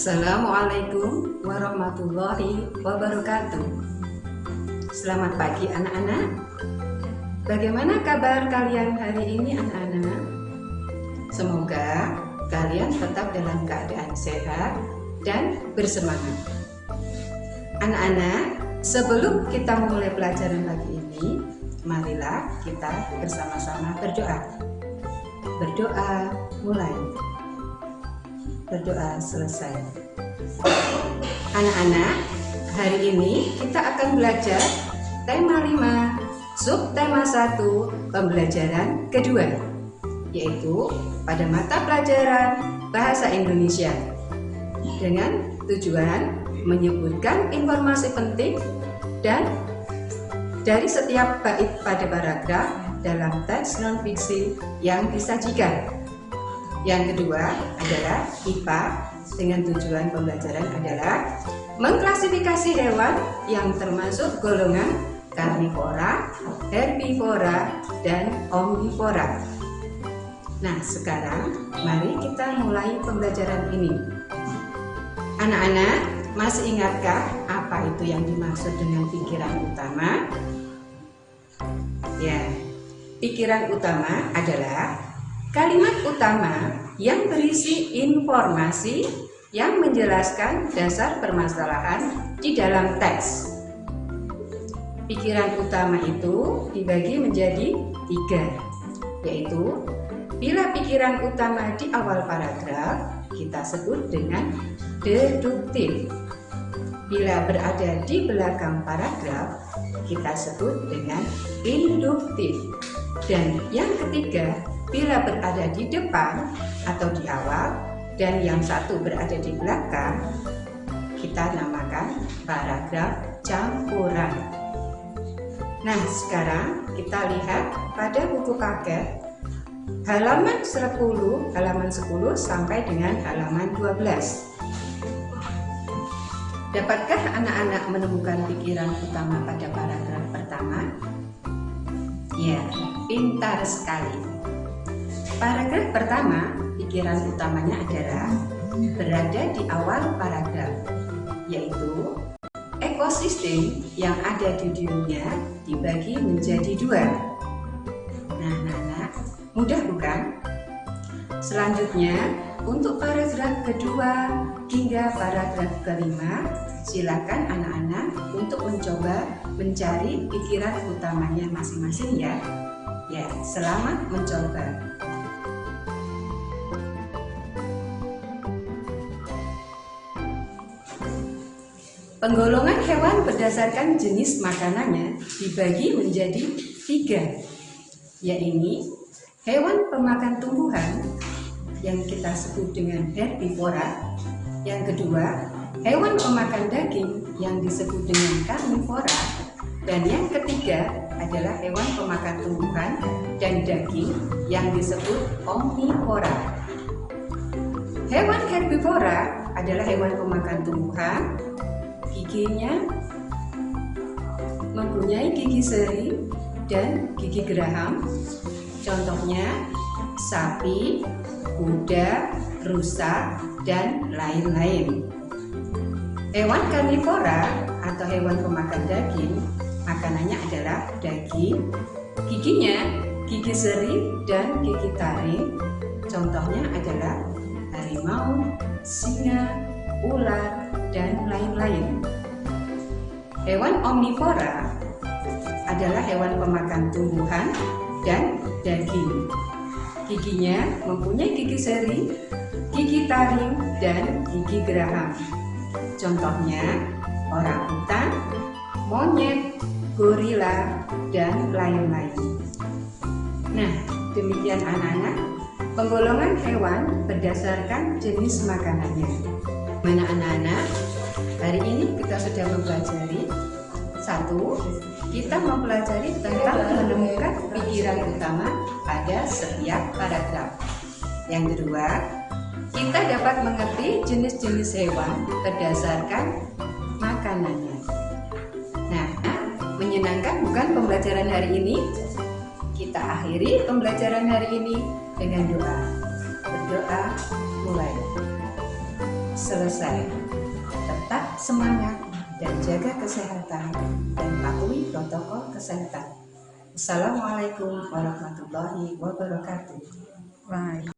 Assalamualaikum warahmatullahi wabarakatuh. Selamat pagi anak-anak. Bagaimana kabar kalian hari ini anak-anak? Semoga kalian tetap dalam keadaan sehat dan bersemangat. Anak-anak, sebelum kita mulai pelajaran pagi ini, marilah kita bersama-sama berdoa. Berdoa mulai. Berdoa selesai. Anak-anak, hari ini kita akan belajar tema 5, subtema 1, pembelajaran kedua, yaitu pada mata pelajaran Bahasa Indonesia, dengan tujuan menyebutkan informasi penting dan dari setiap bait pada paragraf dalam teks non-fiksi yang disajikan. Yang kedua adalah IPA, dengan tujuan pembelajaran adalah mengklasifikasi hewan yang termasuk golongan karnivora, herbivora, dan omnivora. Nah, sekarang mari kita mulai pembelajaran ini. Anak-anak, masih ingatkah apa itu yang dimaksud dengan pikiran utama? Ya, pikiran utama adalah kalimat utama yang berisi informasi yang menjelaskan dasar permasalahan di dalam teks. Pikiran utama itu dibagi menjadi 3, yaitu bila pikiran utama di awal paragraf kita sebut dengan deduktif. Bila berada di belakang paragraf kita sebut dengan induktif. Dan yang ketiga, bila berada di depan atau di awal dan yang satu berada di belakang, kita namakan paragraf campuran. Nah, sekarang kita lihat pada buku paket halaman 10 sampai dengan halaman 12. Dapatkah anak-anak menemukan pikiran utama pada paragraf pertama? Ya, pintar sekali. Paragraf pertama, pikiran utamanya adalah berada di awal paragraf, yaitu ekosistem yang ada di dunia dibagi menjadi 2. Nah, anak-anak, mudah bukan? Selanjutnya, untuk paragraf kedua hingga paragraf kelima, silakan anak-anak untuk mencoba mencari pikiran utamanya masing-masing ya. Ya, selamat mencoba. Penggolongan hewan berdasarkan jenis makanannya dibagi menjadi 3, yaitu hewan pemakan tumbuhan yang kita sebut dengan herbivora. Yang kedua, hewan pemakan daging yang disebut dengan karnivora. Dan yang ketiga adalah hewan pemakan tumbuhan dan daging yang disebut omnivora. Hewan herbivora adalah hewan pemakan tumbuhan. Giginya mempunyai gigi seri dan gigi geraham. Contohnya sapi, kuda, rusa, dan lain-lain. Hewan karnivora atau hewan pemakan daging, makanannya adalah daging. Giginya gigi seri dan gigi taring. Contohnya adalah harimau, singa, ular, dan lain-lain. Hewan omnivora adalah hewan pemakan tumbuhan dan daging. Giginya mempunyai gigi seri, gigi taring, dan gigi geraham. Contohnya orangutan, monyet, gorila, dan lain-lain. Nah, demikian anak-anak, penggolongan hewan berdasarkan jenis makanannya. Mana anak-anak? Hari ini kita sudah mempelajari 1. Kita mempelajari tentang menemukan pikiran utama pada setiap paragraf. Yang kedua, kita dapat mengerti jenis-jenis hewan berdasarkan makanannya. Nah, menyenangkan bukan pembelajaran hari ini? Kita akhiri pembelajaran hari ini dengan doa. Berdoa mulai. selesai. Tetap semangat dan jaga kesehatan dan patuhi protokol kesehatan. Assalamualaikum warahmatullahi wabarakatuh. Bye.